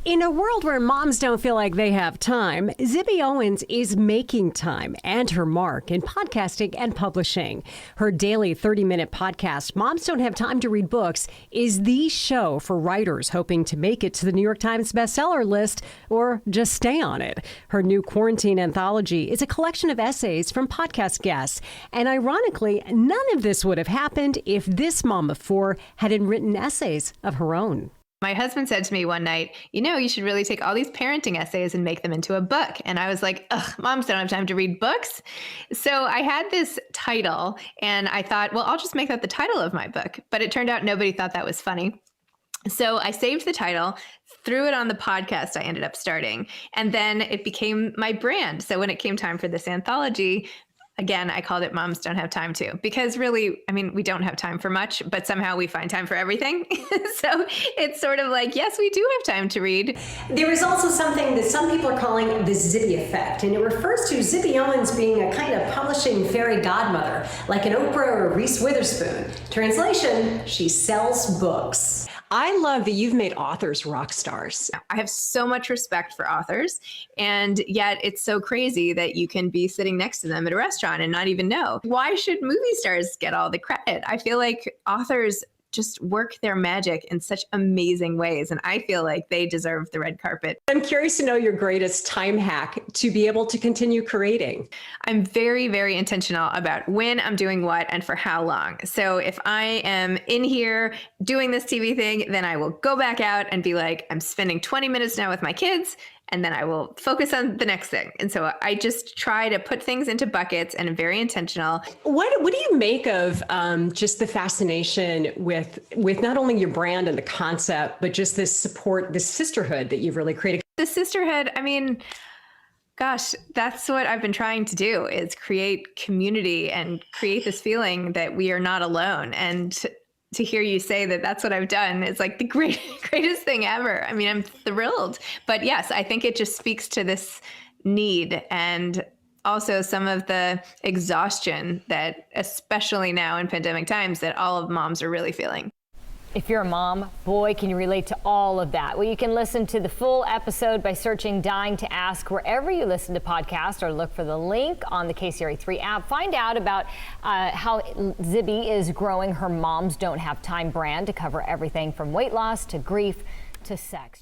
In a world where moms don't feel like they have time, Zibby Owens is making time and her mark in podcasting and publishing. Her daily 30-minute podcast, Moms Don't Have Time to Read Books, is the show for writers hoping to make it to the New York Times bestseller list or just stay on it. Her new quarantine anthology is a collection of essays from podcast guests. And ironically, none of this would have happened if this mom of four hadn't written essays of her own. My husband said to me one night, you should really take all these parenting essays and make them into a book. And I was like, ugh, moms don't have time to read books. So I had this title and I thought, well, I'll just make that the title of my book. But it turned out nobody thought that was funny. So I saved the title, threw it on the podcast I ended up starting, and then it became my brand. So when it came time for this anthology, again, I called it Moms Don't Have Time To, because really, we don't have time for much, but somehow we find time for everything. So it's sort of like, yes, we do have time to read. There is also something that some people are calling the Zibby effect, and it refers to Zibby Owens being a kind of publishing fairy godmother, like an Oprah or a Reese Witherspoon. Translation, she sells books. I love that you've made authors rock stars. I have so much respect for authors, and yet it's so crazy that you can be sitting next to them at a restaurant and not even know. Why should movie stars get all the credit? I feel like authors just work their magic in such amazing ways, and I feel like they deserve the red carpet. I'm curious to know your greatest time hack to be able to continue creating. I'm very, very intentional about when I'm doing what and for how long. So if I am in here doing this TV thing, then I will go back out and be like, I'm spending 20 minutes now with my kids, and then I will focus on the next thing. And so I just try to put things into buckets, and I'm very intentional. What do you make of just the fascination with not only your brand and the concept, but just this support, this sisterhood that you've really created? The sisterhood, gosh, that's what I've been trying to do, is create community and create this feeling that we are not alone. And to hear you say that that's what I've done is like the greatest thing ever. I'm thrilled. But yes, I think it just speaks to this need and also some of the exhaustion that, especially now in pandemic times, that all of moms are really feeling. If you're a mom, boy, can you relate to all of that. Well, you can listen to the full episode by searching Dying to Ask wherever you listen to podcasts, or look for the link on the KCRA 3 app. Find out about how Zibby is growing her Moms Don't Have Time brand to cover everything from weight loss to grief to sex.